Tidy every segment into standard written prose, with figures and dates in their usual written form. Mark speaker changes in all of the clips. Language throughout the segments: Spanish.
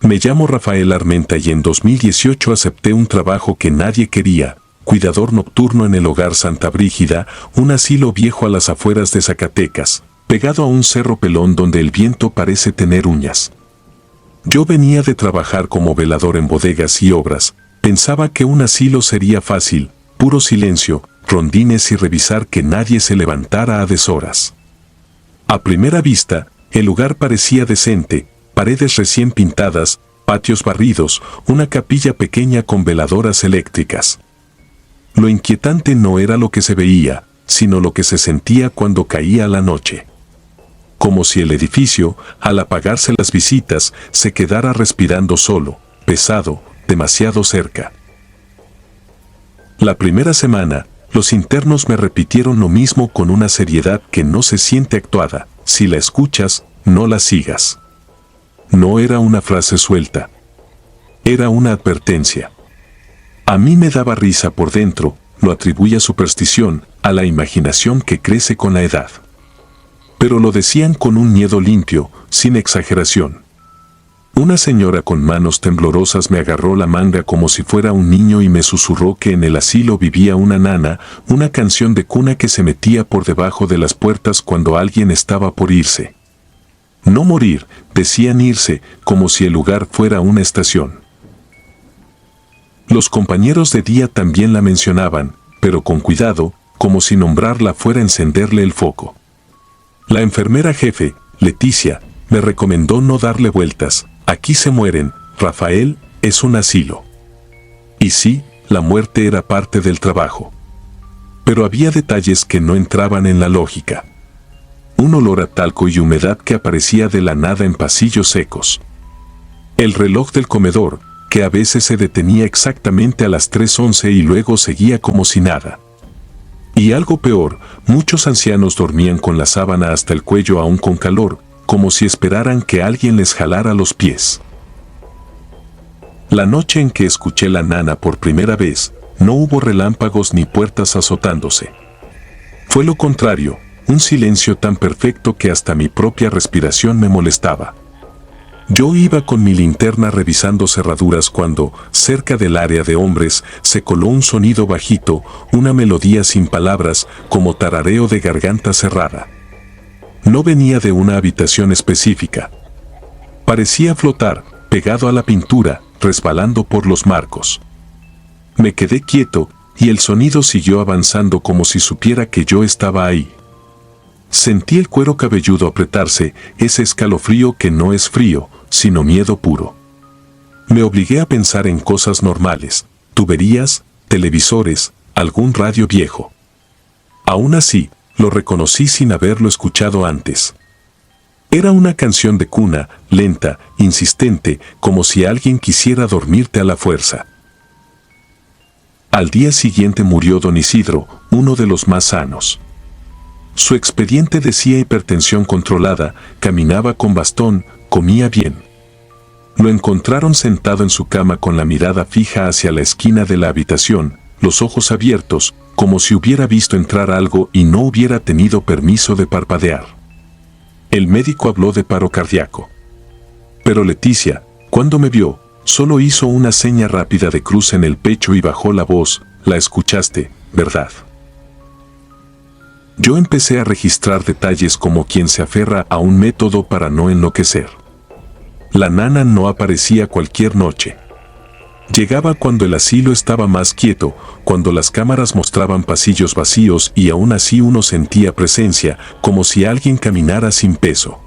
Speaker 1: Me llamo Rafael Armenta y en 2018 acepté un trabajo que nadie quería, cuidador nocturno en el Hogar Santa Brígida, un asilo viejo a las afueras de Zacatecas, pegado a un cerro pelón donde el viento parece tener uñas. Yo venía de trabajar como velador en bodegas y obras, pensaba que un asilo sería fácil, puro silencio, rondines y revisar que nadie se levantara a deshoras. A primera vista, el lugar parecía decente, paredes recién pintadas, patios barridos, una capilla pequeña con veladoras eléctricas. Lo inquietante no era lo que se veía, sino lo que se sentía cuando caía la noche. Como si el edificio, al apagarse las visitas, se quedara respirando solo, pesado, demasiado cerca. La primera semana, los internos me repitieron lo mismo con una seriedad que no se siente actuada. Si la escuchas, no la sigas. No era una frase suelta. Era una advertencia. A mí me daba risa por dentro, lo atribuía a superstición, a la imaginación que crece con la edad. Pero lo decían con un miedo limpio, sin exageración. Una señora con manos temblorosas me agarró la manga como si fuera un niño y me susurró que en el asilo vivía una nana, una canción de cuna que se metía por debajo de las puertas cuando alguien estaba por irse. No morir, decían irse, como si el lugar fuera una estación. Los compañeros de día también la mencionaban, pero con cuidado, como si nombrarla fuera encenderle el foco. La enfermera jefe, Leticia, me recomendó no darle vueltas. Aquí se mueren, Rafael, es un asilo. Y sí, la muerte era parte del trabajo. Pero había detalles que no entraban en la lógica. Un olor a talco y humedad que aparecía de la nada en pasillos secos. El reloj del comedor, que a veces se detenía exactamente a las 3:11 y luego seguía como si nada. Y algo peor, muchos ancianos dormían con la sábana hasta el cuello aún con calor, como si esperaran que alguien les jalara los pies. La noche en que escuché la nana por primera vez, no hubo relámpagos ni puertas azotándose. Fue lo contrario, un silencio tan perfecto que hasta mi propia respiración me molestaba. Yo iba con mi linterna revisando cerraduras cuando, cerca del área de hombres, se coló un sonido bajito, una melodía sin palabras, como tarareo de garganta cerrada. No venía de una habitación específica. Parecía flotar, pegado a la pintura, resbalando por los marcos. Me quedé quieto, y el sonido siguió avanzando como si supiera que yo estaba ahí. Sentí el cuero cabelludo apretarse, ese escalofrío que no es frío, sino miedo puro. Me obligué a pensar en cosas normales, tuberías, televisores, algún radio viejo. Aún así, lo reconocí sin haberlo escuchado antes. Era una canción de cuna, lenta, insistente, como si alguien quisiera dormirte a la fuerza. Al día siguiente murió don Isidro, uno de los más sanos. Su expediente decía hipertensión controlada, caminaba con bastón, comía bien. Lo encontraron sentado en su cama con la mirada fija hacia la esquina de la habitación, los ojos abiertos, como si hubiera visto entrar algo y no hubiera tenido permiso de parpadear. El médico habló de paro cardíaco. Pero Leticia, cuando me vio, solo hizo una seña rápida de cruz en el pecho y bajó la voz. La escuchaste, ¿verdad? Yo empecé a registrar detalles como quien se aferra a un método para no enloquecer. La nana no aparecía cualquier noche. Llegaba cuando el asilo estaba más quieto, cuando las cámaras mostraban pasillos vacíos y aún así uno sentía presencia, como si alguien caminara sin peso.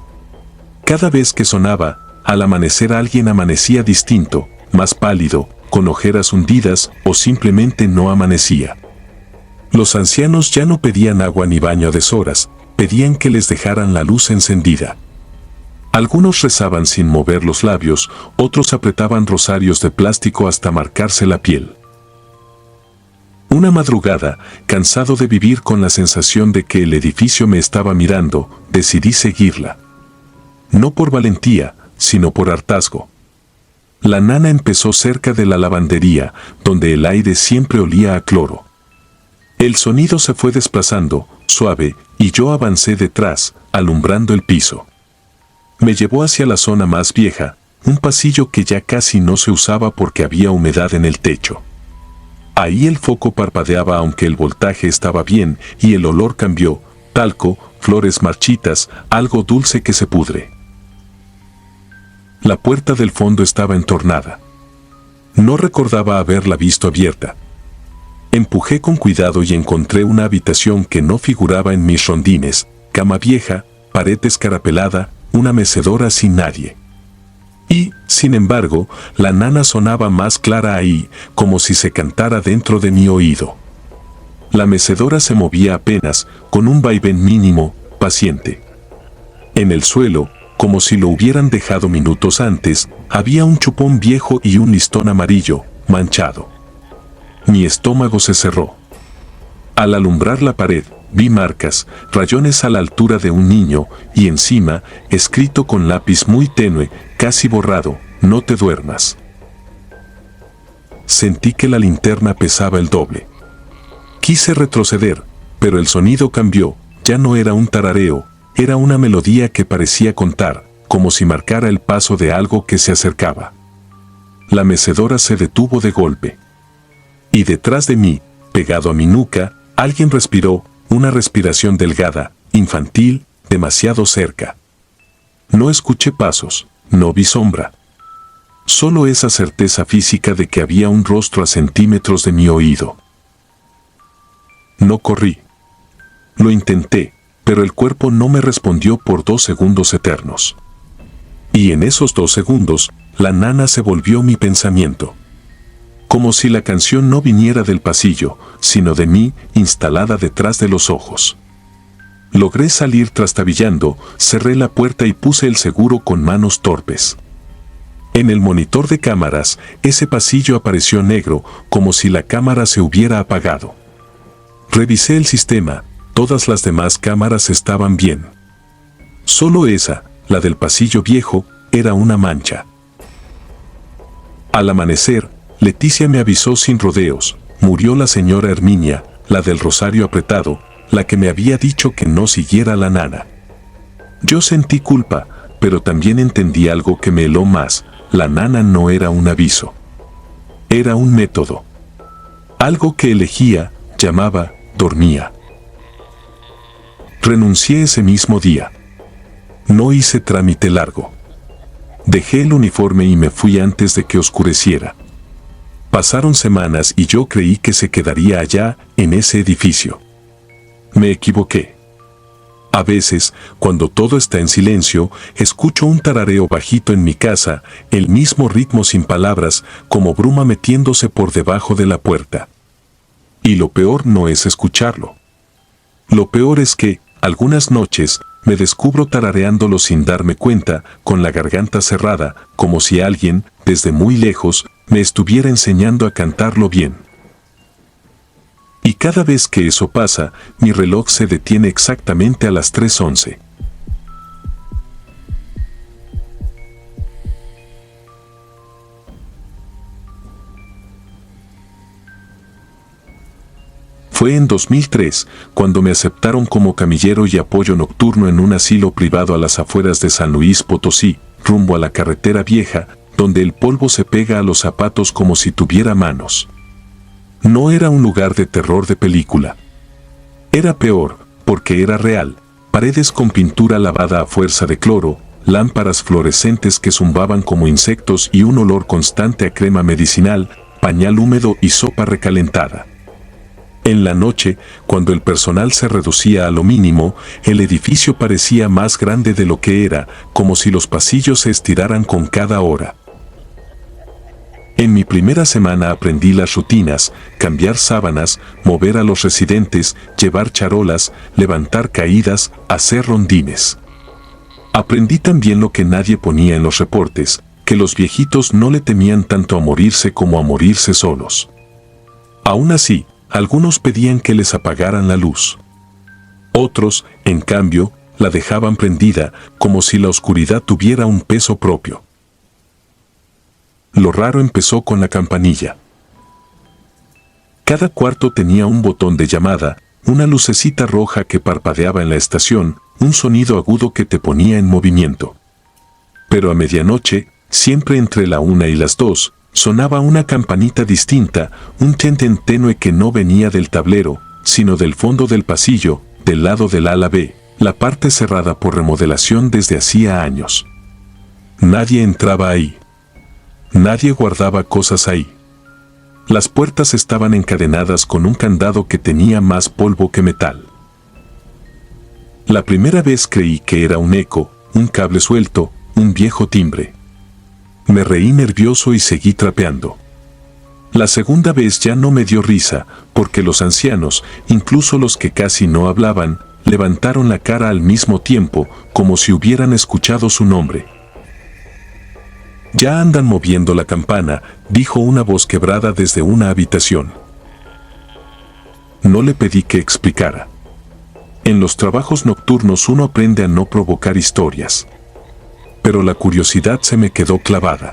Speaker 1: Cada vez que sonaba, al amanecer alguien amanecía distinto, más pálido, con ojeras hundidas o simplemente no amanecía. Los ancianos ya no pedían agua ni baño a deshoras, pedían que les dejaran la luz encendida. Algunos rezaban sin mover los labios, otros apretaban rosarios de plástico hasta marcarse la piel. Una madrugada, cansado de vivir con la sensación de que el edificio me estaba mirando, decidí seguirla. No por valentía, sino por hartazgo. La nana empezó cerca de la lavandería, donde el aire siempre olía a cloro. El sonido se fue desplazando, suave, y yo avancé detrás, alumbrando el piso. Me llevó hacia la zona más vieja, un pasillo que ya casi no se usaba porque había humedad en el techo. Ahí el foco parpadeaba aunque el voltaje estaba bien y el olor cambió, talco, flores marchitas, algo dulce que se pudre. La puerta del fondo estaba entornada. No recordaba haberla visto abierta. Empujé con cuidado y encontré una habitación que no figuraba en mis rondines, cama vieja, pared escarapelada, una mecedora sin nadie. Y, sin embargo, la nana sonaba más clara ahí, como si se cantara dentro de mi oído. La mecedora se movía apenas, con un vaivén mínimo, paciente. En el suelo, como si lo hubieran dejado minutos antes, había un chupón viejo y un listón amarillo, manchado. Mi estómago se cerró. Al alumbrar la pared, vi marcas, rayones a la altura de un niño, y encima, escrito con lápiz muy tenue, casi borrado, no te duermas. Sentí que la linterna pesaba el doble. Quise retroceder, pero el sonido cambió, ya no era un tarareo, era una melodía que parecía contar, como si marcara el paso de algo que se acercaba. La mecedora se detuvo de golpe. Y detrás de mí, pegado a mi nuca, alguien respiró, una respiración delgada, infantil, demasiado cerca. No escuché pasos, no vi sombra. Solo esa certeza física de que había un rostro a centímetros de mi oído. No corrí. Lo intenté, pero el cuerpo no me respondió por 2 segundos eternos. Y en esos 2 segundos, la nana se volvió mi pensamiento. Como si la canción no viniera del pasillo, sino de mí, instalada detrás de los ojos. Logré salir trastabillando, cerré la puerta y puse el seguro con manos torpes. En el monitor de cámaras, ese pasillo apareció negro, como si la cámara se hubiera apagado. Revisé el sistema, todas las demás cámaras estaban bien. Solo esa, la del pasillo viejo, era una mancha. Al amanecer, Leticia me avisó sin rodeos, murió la señora Herminia, la del rosario apretado, la que me había dicho que no siguiera a la nana. Yo sentí culpa, pero también entendí algo que me heló más, la nana no era un aviso. Era un método. Algo que elegía, llamaba, dormía. Renuncié ese mismo día. No hice trámite largo. Dejé el uniforme y me fui antes de que oscureciera. Pasaron semanas y yo creí que se quedaría allá, en ese edificio. Me equivoqué. A veces, cuando todo está en silencio, escucho un tarareo bajito en mi casa, el mismo ritmo sin palabras, como bruma metiéndose por debajo de la puerta. Y lo peor no es escucharlo. Lo peor es que, algunas noches, me descubro tarareándolo sin darme cuenta, con la garganta cerrada, como si alguien, desde muy lejos, me estuviera enseñando a cantarlo bien. Y cada vez que eso pasa, mi reloj se detiene exactamente a las 3:11. Fue en 2003, cuando me aceptaron como camillero y apoyo nocturno en un asilo privado a las afueras de San Luis Potosí, rumbo a la carretera vieja, donde el polvo se pega a los zapatos como si tuviera manos. No era un lugar de terror de película. Era peor, porque era real, paredes con pintura lavada a fuerza de cloro, lámparas fluorescentes que zumbaban como insectos y un olor constante a crema medicinal, pañal húmedo y sopa recalentada. En la noche, cuando el personal se reducía a lo mínimo, el edificio parecía más grande de lo que era, como si los pasillos se estiraran con cada hora. En mi primera semana aprendí las rutinas, cambiar sábanas, mover a los residentes, llevar charolas, levantar caídas, hacer rondines. Aprendí también lo que nadie ponía en los reportes, que los viejitos no le temían tanto a morirse como a morirse solos. Aún así, algunos pedían que les apagaran la luz. Otros, en cambio, la dejaban prendida, como si la oscuridad tuviera un peso propio. Lo raro empezó con la campanilla. Cada cuarto tenía un botón de llamada, una lucecita roja que parpadeaba en la estación, un sonido agudo que te ponía en movimiento. Pero a medianoche, Siempre entre la 1 y las 2, sonaba una campanita distinta, un tenten tenue que no venía del tablero, sino del fondo del pasillo, del lado del ala B, la parte cerrada por remodelación desde hacía años. Nadie entraba ahí. Nadie guardaba cosas ahí. Las puertas estaban encadenadas con un candado que tenía más polvo que metal. La primera vez creí que era un eco, un cable suelto, un viejo timbre. Me reí nervioso y seguí trapeando. La segunda vez ya no me dio risa, porque los ancianos, incluso los que casi no hablaban, levantaron la cara al mismo tiempo, como si hubieran escuchado su nombre. «Ya andan moviendo la campana», dijo una voz quebrada desde una habitación. No le pedí que explicara. En los trabajos nocturnos uno aprende a no provocar historias. Pero la curiosidad se me quedó clavada.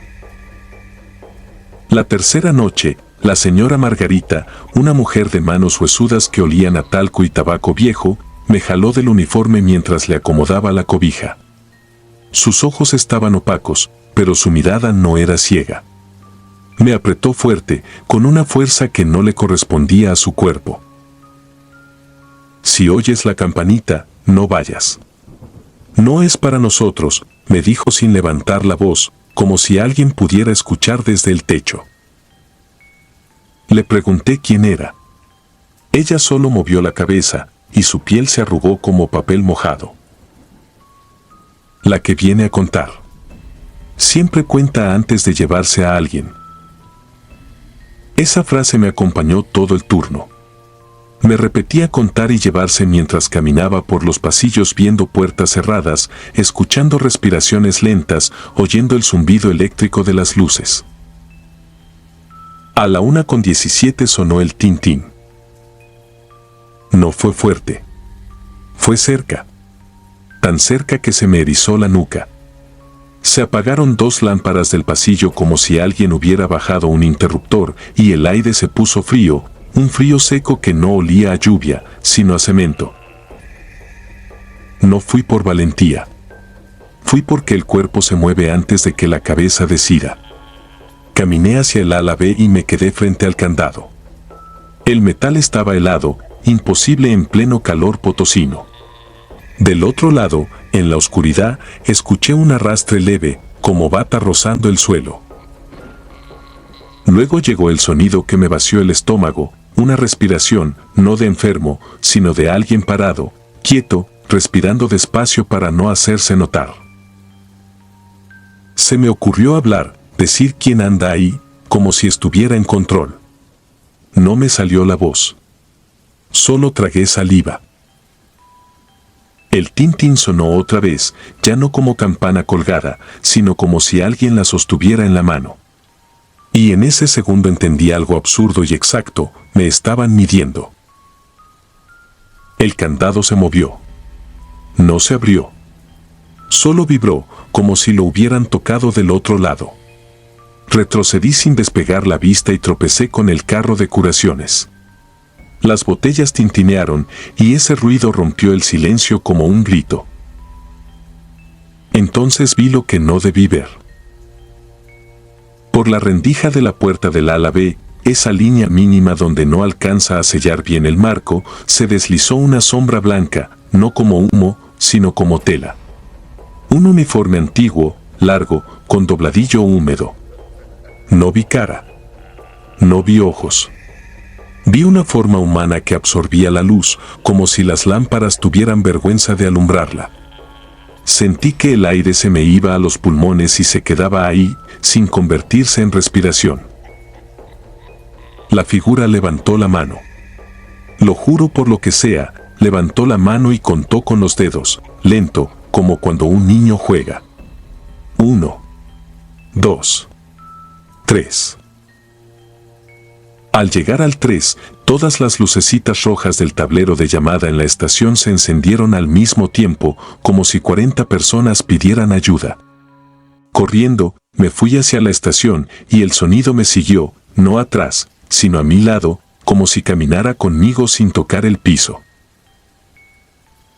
Speaker 1: La tercera noche, la señora Margarita, una mujer de manos huesudas que olían a talco y tabaco viejo, me jaló del uniforme mientras le acomodaba la cobija. Sus ojos estaban opacos, pero su mirada no era ciega. Me apretó fuerte, con una fuerza que no le correspondía a su cuerpo. «Si oyes la campanita, no vayas. No es para nosotros», me dijo sin levantar la voz, como si alguien pudiera escuchar desde el techo. Le pregunté quién era. Ella solo movió la cabeza, y su piel se arrugó como papel mojado. «La que viene a contar. Siempre cuenta antes de llevarse a alguien». Esa frase me acompañó todo el turno. Me repetía contar y llevarse mientras caminaba por los pasillos viendo puertas cerradas, escuchando respiraciones lentas, oyendo el zumbido eléctrico de las luces. A la 1:17 sonó el tin-tin. No fue fuerte. Fue cerca. Tan cerca que se me erizó la nuca. Se apagaron 2 lámparas del pasillo como si alguien hubiera bajado un interruptor y el aire se puso frío, un frío seco que no olía a lluvia, sino a cemento. No fui por valentía. Fui porque el cuerpo se mueve antes de que la cabeza decida. Caminé hacia el ala B y me quedé frente al candado. El metal estaba helado, imposible en pleno calor potosino. Del otro lado, en la oscuridad, escuché un arrastre leve, como bata rozando el suelo. Luego llegó el sonido que me vació el estómago, una respiración, no de enfermo, sino de alguien parado, quieto, respirando despacio para no hacerse notar. Se me ocurrió hablar, decir quién anda ahí, como si estuviera en control. No me salió la voz. Solo tragué saliva. El tin-tin sonó otra vez, ya no como campana colgada, sino como si alguien la sostuviera en la mano. Y en ese segundo entendí algo absurdo y exacto, me estaban midiendo. El candado se movió. No se abrió. Solo vibró, como si lo hubieran tocado del otro lado. Retrocedí sin despegar la vista y tropecé con el carro de curaciones. Las botellas tintinearon y ese ruido rompió el silencio como un grito. Entonces vi lo que no debí ver. Por la rendija de la puerta del ala B, esa línea mínima donde no alcanza a sellar bien el marco, se deslizó una sombra blanca, no como humo, sino como tela. Un uniforme antiguo, largo, con dobladillo húmedo. No vi cara. No vi ojos. Vi una forma humana que absorbía la luz, como si las lámparas tuvieran vergüenza de alumbrarla. Sentí que el aire se me iba a los pulmones y se quedaba ahí, sin convertirse en respiración. La figura levantó la mano. Lo juro por lo que sea, levantó la mano y contó con los dedos, lento, como cuando un niño juega. 1, 2, 3. Al llegar al 3, todas las lucecitas rojas del tablero de llamada en la estación se encendieron al mismo tiempo, como si 40 personas pidieran ayuda. Corriendo, me fui hacia la estación y el sonido me siguió, no atrás, sino a mi lado, como si caminara conmigo sin tocar el piso.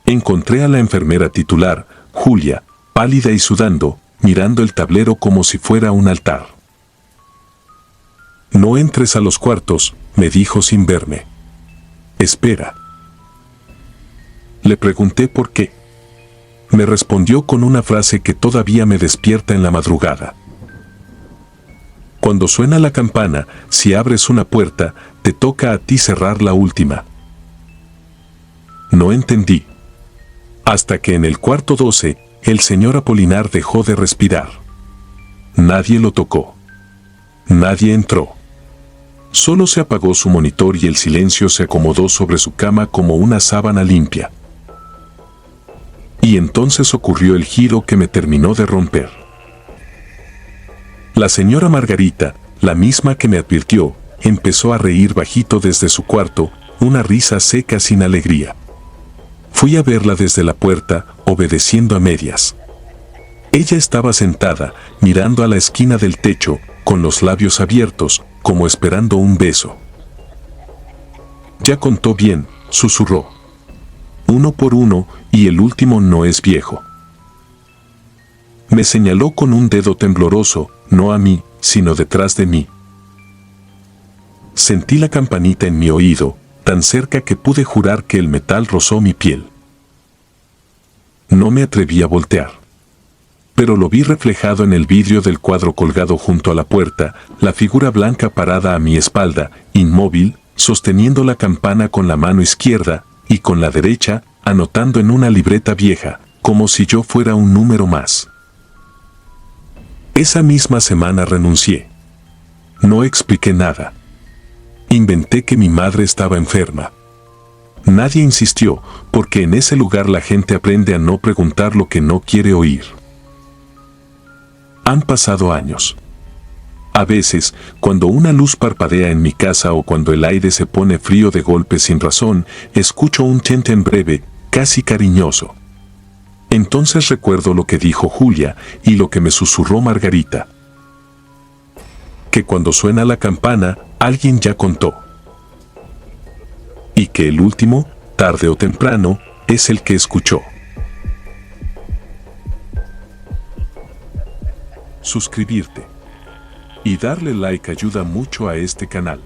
Speaker 1: Encontré a la enfermera titular, Julia, pálida y sudando, mirando el tablero como si fuera un altar. No entres a los cuartos, me dijo sin verme. Espera. Le pregunté por qué. Me respondió con una frase que todavía me despierta en la madrugada. Cuando suena la campana, si abres una puerta, te toca a ti cerrar la última. No entendí. Hasta que en el cuarto 12, el señor Apolinar dejó de respirar. Nadie lo tocó. Nadie entró. Solo se apagó su monitor y el silencio se acomodó sobre su cama como una sábana limpia. Y entonces ocurrió el giro que me terminó de romper. La señora Margarita, la misma que me advirtió, empezó a reír bajito desde su cuarto, una risa seca sin alegría. Fui a verla desde la puerta, obedeciendo a medias. Ella estaba sentada, mirando a la esquina del techo, con los labios abiertos, como esperando un beso. Ya contó bien, susurró. 1 por 1, y el último no es viejo. Me señaló con un dedo tembloroso, no a mí, sino detrás de mí. Sentí la campanita en mi oído, tan cerca que pude jurar que el metal rozó mi piel. No me atreví a voltear. Pero lo vi reflejado en el vidrio del cuadro colgado junto a la puerta, la figura blanca parada a mi espalda, inmóvil, sosteniendo la campana con la mano izquierda, y con la derecha, anotando en una libreta vieja, como si yo fuera un número más. Esa misma semana renuncié. No expliqué nada. Inventé que mi madre estaba enferma. Nadie insistió, porque en ese lugar la gente aprende a no preguntar lo que no quiere oír. Han pasado años. A veces, cuando una luz parpadea en mi casa o cuando el aire se pone frío de golpe sin razón, escucho un chenten breve, casi cariñoso. Entonces recuerdo lo que dijo Julia y lo que me susurró Margarita. Que cuando suena la campana, alguien ya contó. Y que el último, tarde o temprano, es el que escuchó. Suscribirte y darle like ayuda mucho a este canal.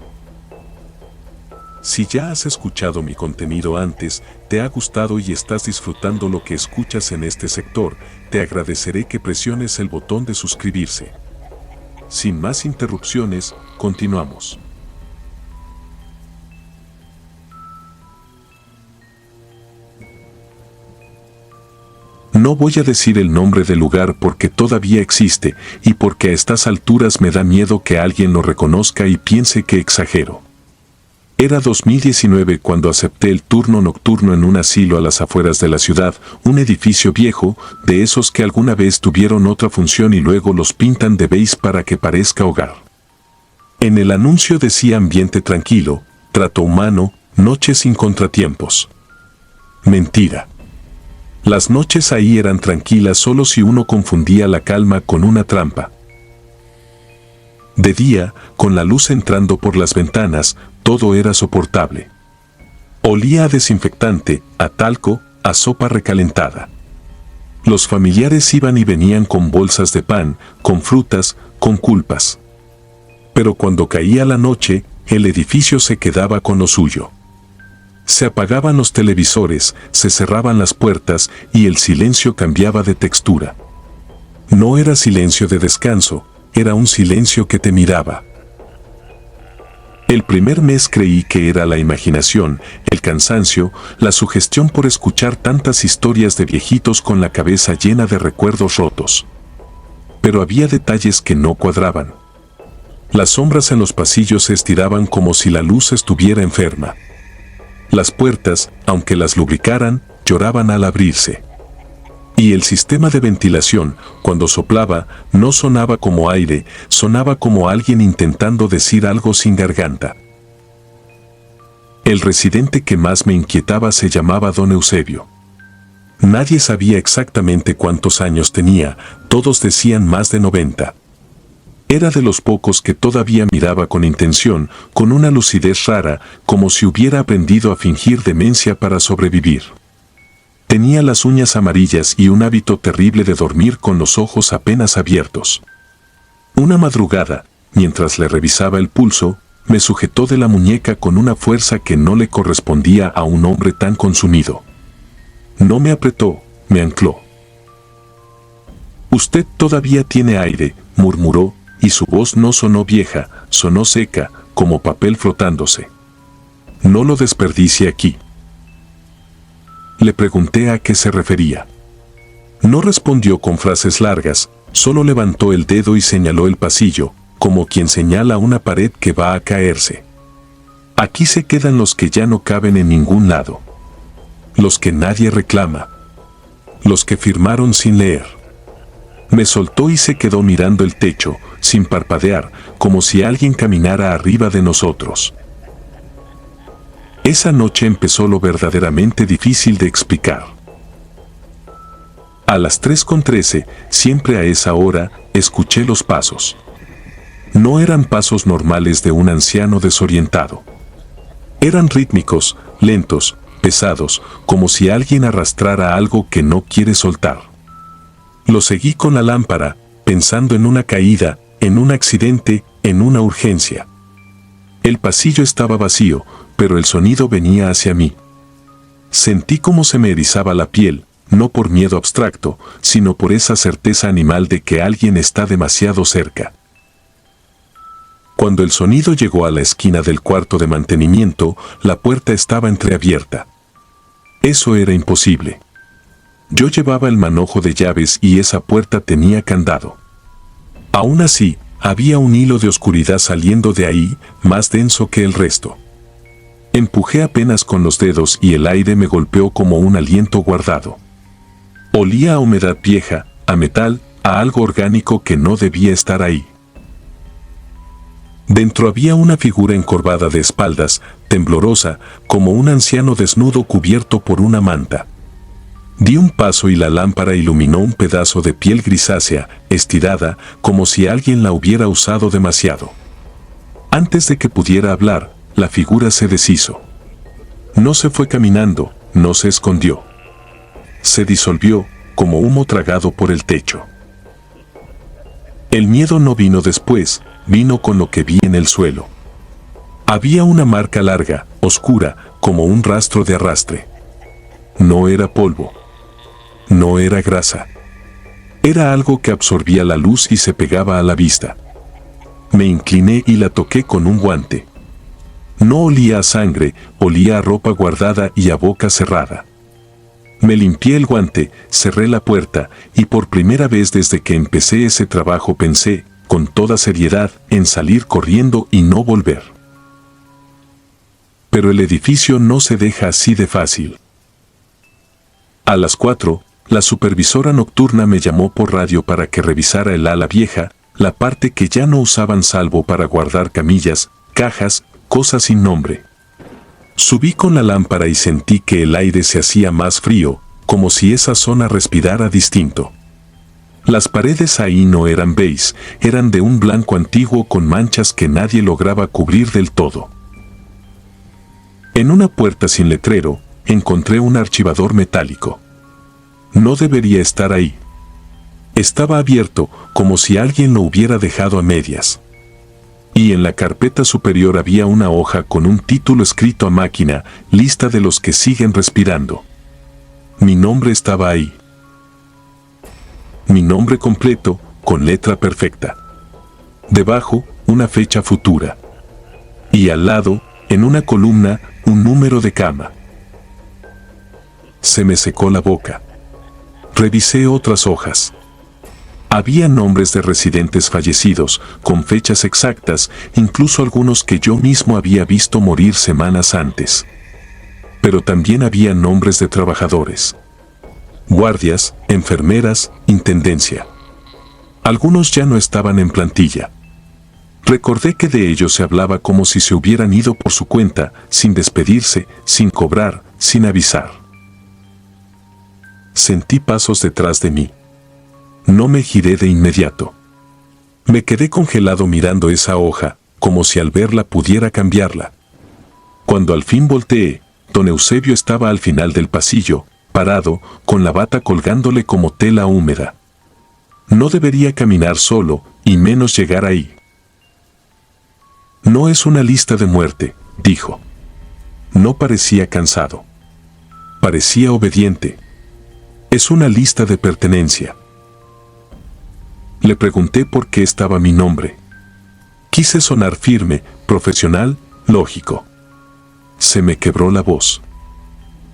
Speaker 1: Si ya has escuchado mi contenido antes, te ha gustado y estás disfrutando lo que escuchas en este sector, te agradeceré que presiones el botón de suscribirse. Sin más interrupciones, continuamos. No voy a decir el nombre del lugar porque todavía existe y porque a estas alturas me da miedo que alguien lo reconozca y piense que exagero. Era 2019 cuando acepté el turno nocturno en un asilo a las afueras de la ciudad, un edificio viejo, de esos que alguna vez tuvieron otra función y luego los pintan de beige para que parezca hogar. En el anuncio decía ambiente tranquilo, trato humano, noches sin contratiempos. Mentira. Las noches ahí eran tranquilas solo si uno confundía la calma con una trampa. De día, con la luz entrando por las ventanas, todo era soportable. Olía a desinfectante, a talco, a sopa recalentada. Los familiares iban y venían con bolsas de pan, con frutas, con culpas. Pero cuando caía la noche, el edificio se quedaba con lo suyo. Se apagaban los televisores, se cerraban las puertas y el silencio cambiaba de textura. No era silencio de descanso, era un silencio que te miraba. El primer mes creí que era la imaginación, el cansancio, la sugestión por escuchar tantas historias de viejitos con la cabeza llena de recuerdos rotos. Pero había detalles que no cuadraban. Las sombras en los pasillos se estiraban como si la luz estuviera enferma. Las puertas, aunque las lubricaran, lloraban al abrirse. Y el sistema de ventilación, cuando soplaba, no sonaba como aire, sonaba como alguien intentando decir algo sin garganta. El residente que más me inquietaba se llamaba Don Eusebio. Nadie sabía exactamente cuántos años tenía, todos decían más de 90. Era de los pocos que todavía miraba con intención, con una lucidez rara, como si hubiera aprendido a fingir demencia para sobrevivir. Tenía las uñas amarillas y un hábito terrible de dormir con los ojos apenas abiertos. Una madrugada, mientras le revisaba el pulso, me sujetó de la muñeca con una fuerza que no le correspondía a un hombre tan consumido. No me apretó, me ancló. «Usted todavía tiene aire», murmuró, y su voz no sonó vieja, sonó seca, como papel frotándose. «No lo desperdicie aquí». Le pregunté a qué se refería. No respondió con frases largas, solo levantó el dedo y señaló el pasillo, como quien señala una pared que va a caerse. «Aquí se quedan los que ya no caben en ningún lado. Los que nadie reclama. Los que firmaron sin leer». Me soltó y se quedó mirando el techo, sin parpadear, como si alguien caminara arriba de nosotros. Esa noche empezó lo verdaderamente difícil de explicar. A las 3:13, siempre a esa hora, escuché los pasos. No eran pasos normales de un anciano desorientado. Eran rítmicos, lentos, pesados, como si alguien arrastrara algo que no quiere soltar. Lo seguí con la lámpara, pensando en una caída, en un accidente, en una urgencia. El pasillo estaba vacío, pero el sonido venía hacia mí. Sentí cómo se me erizaba la piel, no por miedo abstracto, sino por esa certeza animal de que alguien está demasiado cerca. Cuando el sonido llegó a la esquina del cuarto de mantenimiento, la puerta estaba entreabierta. Eso era imposible. Yo llevaba el manojo de llaves y esa puerta tenía candado. Aún así, había un hilo de oscuridad saliendo de ahí, más denso que el resto. Empujé apenas con los dedos y el aire me golpeó como un aliento guardado. Olía a humedad vieja, a metal, a algo orgánico que no debía estar ahí. Dentro había una figura encorvada de espaldas, temblorosa, como un anciano desnudo cubierto por una manta. Di un paso y la lámpara iluminó un pedazo de piel grisácea, estirada, como si alguien la hubiera usado demasiado. Antes de que pudiera hablar, la figura se deshizo. No se fue caminando, no se escondió. Se disolvió, como humo tragado por el techo. El miedo no vino después, vino con lo que vi en el suelo. Había una marca larga, oscura, como un rastro de arrastre. No era polvo. No era grasa. Era algo que absorbía la luz y se pegaba a la vista. Me incliné y la toqué con un guante. No olía a sangre, olía a ropa guardada y a boca cerrada. Me limpié el guante, cerré la puerta y por primera vez desde que empecé ese trabajo pensé, con toda seriedad, en salir corriendo y no volver. Pero el edificio no se deja así de fácil. A las 4, la supervisora nocturna me llamó por radio para que revisara el ala vieja, la parte que ya no usaban salvo para guardar camillas, cajas, cosas sin nombre. Subí con la lámpara y sentí que el aire se hacía más frío, como si esa zona respirara distinto. Las paredes ahí no eran beige, eran de un blanco antiguo con manchas que nadie lograba cubrir del todo. En una puerta sin letrero, encontré un archivador metálico. No debería estar ahí. Estaba abierto, como si alguien lo hubiera dejado a medias. Y en la carpeta superior había una hoja con un título escrito a máquina, lista de los que siguen respirando. Mi nombre estaba ahí. Mi nombre completo, con letra perfecta. Debajo, una fecha futura. Y al lado, en una columna, un número de cama. Se me secó la boca. Revisé otras hojas. Había nombres de residentes fallecidos, con fechas exactas, incluso algunos que yo mismo había visto morir semanas antes. Pero también había nombres de trabajadores. Guardias, enfermeras, intendencia. Algunos ya no estaban en plantilla. Recordé que de ellos se hablaba como si se hubieran ido por su cuenta, sin despedirse, sin cobrar, sin avisar. Sentí pasos detrás de mí. No me giré de inmediato. Me quedé congelado mirando esa hoja, como si al verla pudiera cambiarla. Cuando al fin volteé, don Eusebio estaba al final del pasillo, parado, con la bata colgándole como tela húmeda. No debería caminar solo, y menos llegar ahí. No es una lista de muerte, dijo. No parecía cansado. Parecía obediente. Es una lista de pertenencia. Le pregunté por qué estaba mi nombre. Quise sonar firme, profesional, lógico. Se me quebró la voz.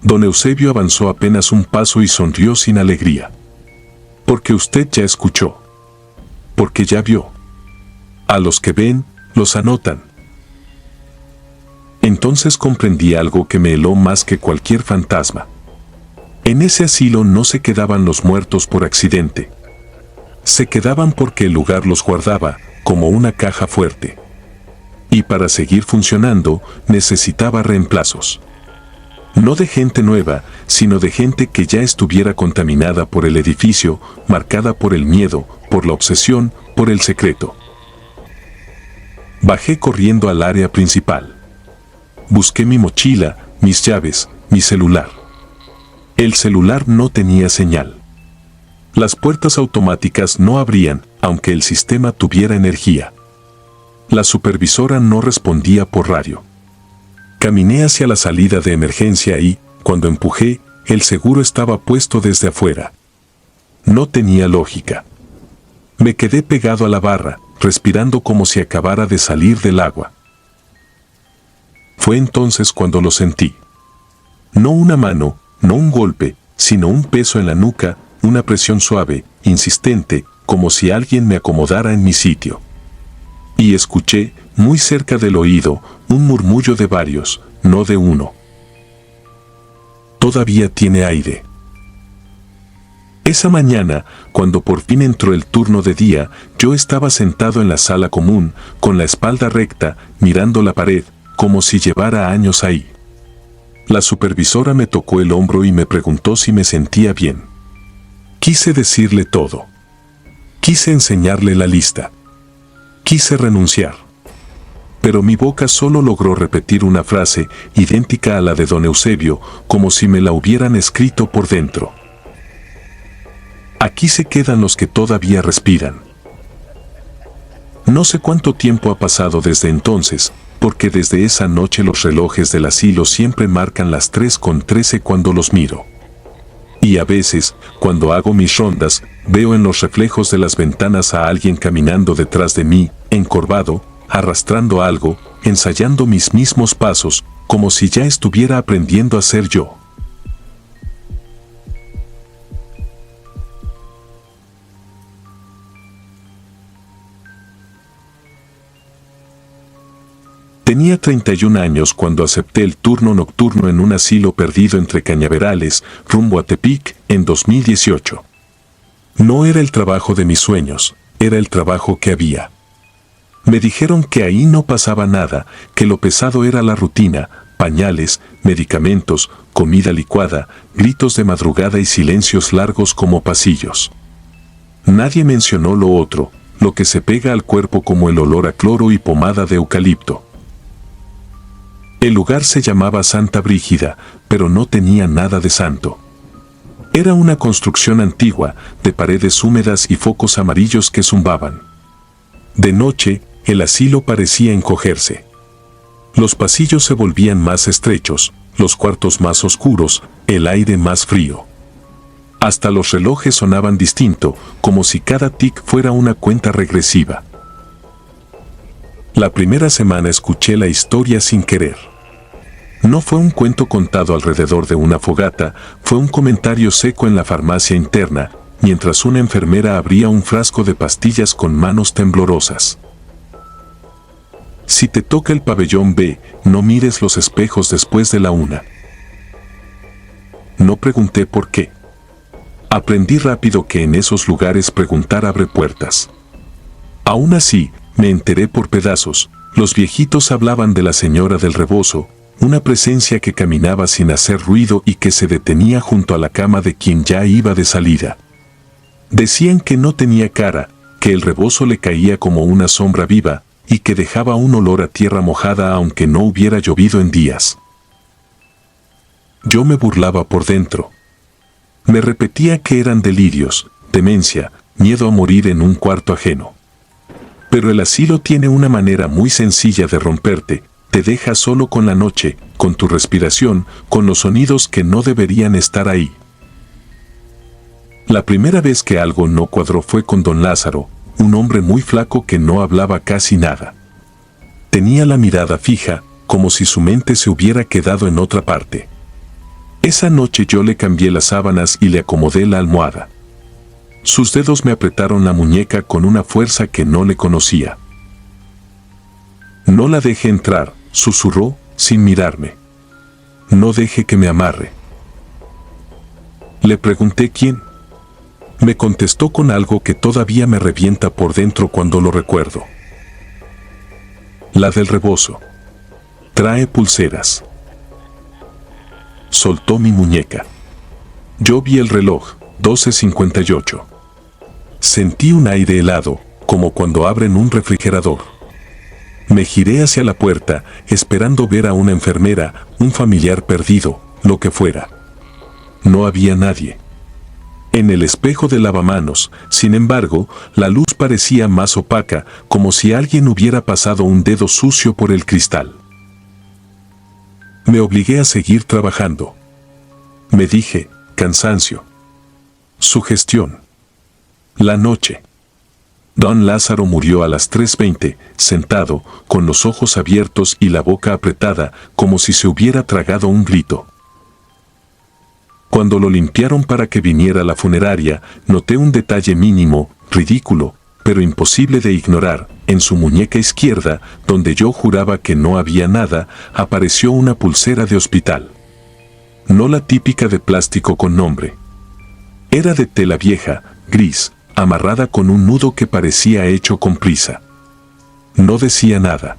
Speaker 1: Don Eusebio avanzó apenas un paso y sonrió sin alegría. Porque usted ya escuchó. Porque ya vio. A los que ven, los anotan. Entonces comprendí algo que me heló más que cualquier fantasma. En ese asilo no se quedaban los muertos por accidente. Se quedaban porque el lugar los guardaba, como una caja fuerte. Y para seguir funcionando, necesitaba reemplazos. No de gente nueva, sino de gente que ya estuviera contaminada por el edificio, marcada por el miedo, por la obsesión, por el secreto. Bajé corriendo al área principal. Busqué mi mochila, mis llaves, mi celular. El celular no tenía señal. Las puertas automáticas no abrían, aunque el sistema tuviera energía. La supervisora no respondía por radio. Caminé hacia la salida de emergencia y, cuando empujé, el seguro estaba puesto desde afuera. No tenía lógica. Me quedé pegado a la barra, respirando como si acabara de salir del agua. Fue entonces cuando lo sentí. No una mano, no un golpe, sino un peso en la nuca, una presión suave, insistente, como si alguien me acomodara en mi sitio. Y escuché, muy cerca del oído, un murmullo de varios, no de uno. Todavía tiene aire. Esa mañana, cuando por fin entró el turno de día, yo estaba sentado en la sala común, con la espalda recta, mirando la pared, como si llevara años ahí. La supervisora me tocó el hombro y me preguntó si me sentía bien. Quise decirle todo. Quise enseñarle la lista. Quise renunciar. Pero mi boca solo logró repetir una frase idéntica a la de don Eusebio, como si me la hubieran escrito por dentro. Aquí se quedan los que todavía respiran. No sé cuánto tiempo ha pasado desde entonces, porque desde esa noche los relojes del asilo siempre marcan las 3:13 cuando los miro. Y a veces, cuando hago mis rondas, veo en los reflejos de las ventanas a alguien caminando detrás de mí, encorvado, arrastrando algo, ensayando mis mismos pasos, como si ya estuviera aprendiendo a ser yo. Tenía 31 años cuando acepté el turno nocturno en un asilo perdido entre cañaverales, rumbo a Tepic, en 2018. No era el trabajo de mis sueños, era el trabajo que había. Me dijeron que ahí no pasaba nada, que lo pesado era la rutina, pañales, medicamentos, comida licuada, gritos de madrugada y silencios largos como pasillos. Nadie mencionó lo otro, lo que se pega al cuerpo como el olor a cloro y pomada de eucalipto. El lugar se llamaba Santa Brígida, pero no tenía nada de santo. Era una construcción antigua, de paredes húmedas y focos amarillos que zumbaban. De noche, el asilo parecía encogerse. Los pasillos se volvían más estrechos, los cuartos más oscuros, el aire más frío. Hasta los relojes sonaban distinto, como si cada tic fuera una cuenta regresiva. La primera semana escuché la historia sin querer. No fue un cuento contado alrededor de una fogata, fue un comentario seco en la farmacia interna, mientras una enfermera abría un frasco de pastillas con manos temblorosas. Si te toca el pabellón B, no mires los espejos después de la 1. No pregunté por qué. Aprendí rápido que en esos lugares preguntar abre puertas. Aún así, me enteré por pedazos, los viejitos hablaban de la señora del rebozo, una presencia que caminaba sin hacer ruido y que se detenía junto a la cama de quien ya iba de salida. Decían que no tenía cara, que el rebozo le caía como una sombra viva, y que dejaba un olor a tierra mojada aunque no hubiera llovido en días. Yo me burlaba por dentro. Me repetía que eran delirios, demencia, miedo a morir en un cuarto ajeno. Pero el asilo tiene una manera muy sencilla de romperte, te deja solo con la noche, con tu respiración, con los sonidos que no deberían estar ahí. La primera vez que algo no cuadró fue con don Lázaro, un hombre muy flaco que no hablaba casi nada. Tenía la mirada fija, como si su mente se hubiera quedado en otra parte. Esa noche yo le cambié las sábanas y le acomodé la almohada. Sus dedos me apretaron la muñeca con una fuerza que no le conocía. No la deje entrar, susurró, sin mirarme. No deje que me amarre. Le pregunté quién. Me contestó con algo que todavía me revienta por dentro cuando lo recuerdo. La del rebozo. Trae pulseras. Soltó mi muñeca. Yo vi el reloj, 12:58. Sentí un aire helado, como cuando abren un refrigerador. Me giré hacia la puerta, esperando ver a una enfermera, un familiar perdido, lo que fuera. No había nadie. En el espejo del lavamanos, sin embargo, la luz parecía más opaca, como si alguien hubiera pasado un dedo sucio por el cristal. Me obligué a seguir trabajando. Me dije, cansancio. Sugestión. La noche. Don Lázaro murió a las 3:20, sentado, con los ojos abiertos y la boca apretada, como si se hubiera tragado un grito. Cuando lo limpiaron para que viniera la funeraria, noté un detalle mínimo, ridículo, pero imposible de ignorar. En su muñeca izquierda, donde yo juraba que no había nada, apareció una pulsera de hospital. No la típica de plástico con nombre. Era de tela vieja, gris, amarrada con un nudo que parecía hecho con prisa. No decía nada.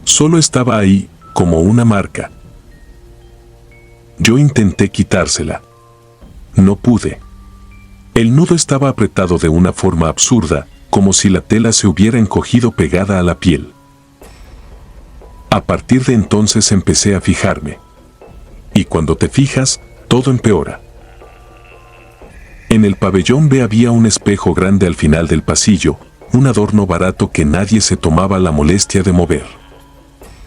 Speaker 1: Solo estaba ahí, como una marca. Yo intenté quitársela. No pude. El nudo estaba apretado de una forma absurda, como si la tela se hubiera encogido pegada a la piel. A partir de entonces empecé a fijarme. Y cuando te fijas, todo empeora. En el pabellón B había un espejo grande al final del pasillo, un adorno barato que nadie se tomaba la molestia de mover.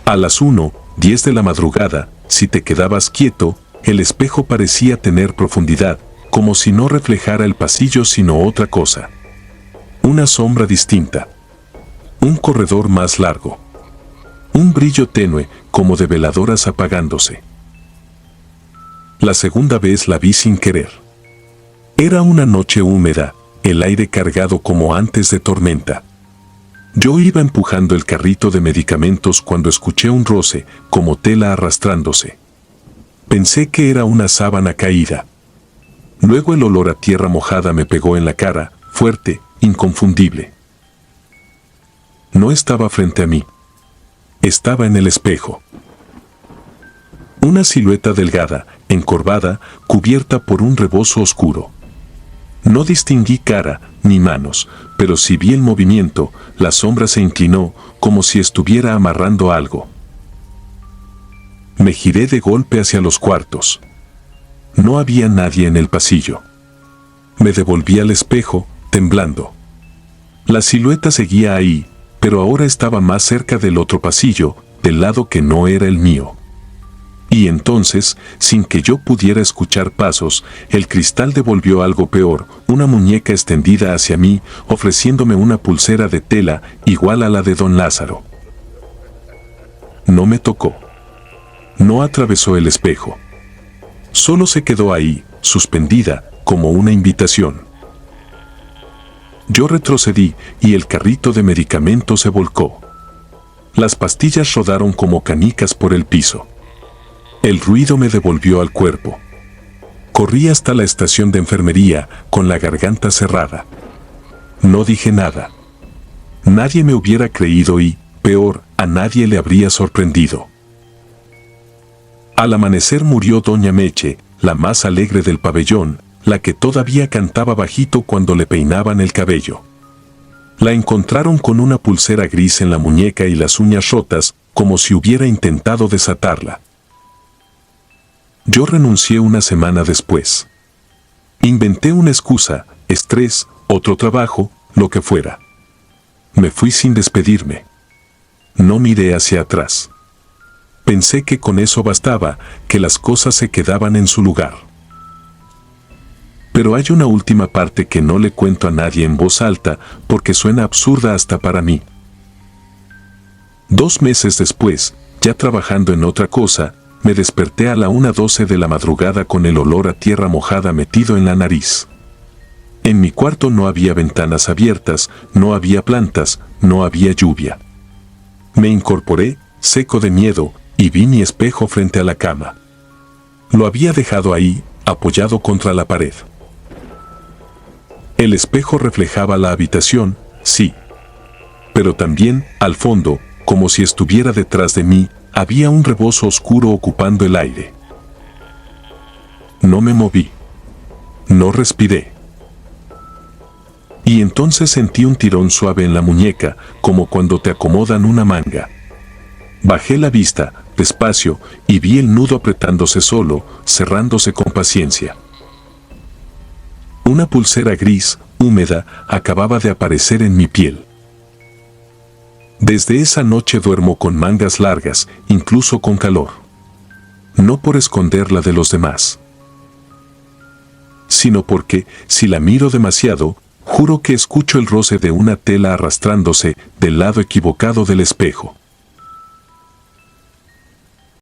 Speaker 1: A las 1:10 de la madrugada, si te quedabas quieto, el espejo parecía tener profundidad, como si no reflejara el pasillo sino otra cosa. Una sombra distinta. Un corredor más largo. Un brillo tenue, como de veladoras apagándose. La segunda vez la vi sin querer. Era una noche húmeda, el aire cargado como antes de tormenta. Yo iba empujando el carrito de medicamentos cuando escuché un roce, como tela arrastrándose. Pensé que era una sábana caída. Luego el olor a tierra mojada me pegó en la cara, fuerte, inconfundible. No estaba frente a mí. Estaba en el espejo. Una silueta delgada, encorvada, cubierta por un rebozo oscuro. No distinguí cara ni manos, pero sí vi el movimiento, la sombra se inclinó, como si estuviera amarrando algo. Me giré de golpe hacia los cuartos. No había nadie en el pasillo. Me devolví al espejo, temblando. La silueta seguía ahí, pero ahora estaba más cerca del otro pasillo, del lado que no era el mío. Y entonces, sin que yo pudiera escuchar pasos, el cristal devolvió algo peor, una muñeca extendida hacia mí, ofreciéndome una pulsera de tela igual a la de don Lázaro. No me tocó. No atravesó el espejo. Solo se quedó ahí, suspendida, como una invitación. Yo retrocedí y el carrito de medicamentos se volcó. Las pastillas rodaron como canicas por el piso. El ruido me devolvió al cuerpo. Corrí hasta la estación de enfermería, con la garganta cerrada. No dije nada. Nadie me hubiera creído y, peor, a nadie le habría sorprendido. Al amanecer murió doña Meche, la más alegre del pabellón, la que todavía cantaba bajito cuando le peinaban el cabello. La encontraron con una pulsera gris en la muñeca y las uñas rotas, como si hubiera intentado desatarla. Yo renuncié una semana después. Inventé una excusa, estrés, otro trabajo, lo que fuera. Me fui sin despedirme. No miré hacia atrás. Pensé que con eso bastaba, que las cosas se quedaban en su lugar. Pero hay una última parte que no le cuento a nadie en voz alta porque suena absurda hasta para mí. 2 meses después, ya trabajando en otra cosa, me desperté a la 1:12 de la madrugada con el olor a tierra mojada metido en la nariz. En mi cuarto no había ventanas abiertas, no había plantas, no había lluvia. Me incorporé, seco de miedo, y vi mi espejo frente a la cama. Lo había dejado ahí, apoyado contra la pared. El espejo reflejaba la habitación, sí. Pero también, al fondo, como si estuviera detrás de mí, había un rebozo oscuro ocupando el aire. No me moví. No respiré. Y entonces sentí un tirón suave en la muñeca, como cuando te acomodan una manga. Bajé la vista, despacio, y vi el nudo apretándose solo, cerrándose con paciencia. Una pulsera gris, húmeda, acababa de aparecer en mi piel. Desde esa noche duermo con mangas largas, incluso con calor. No por esconderla de los demás, sino porque, si la miro demasiado, juro que escucho el roce de una tela arrastrándose del lado equivocado del espejo.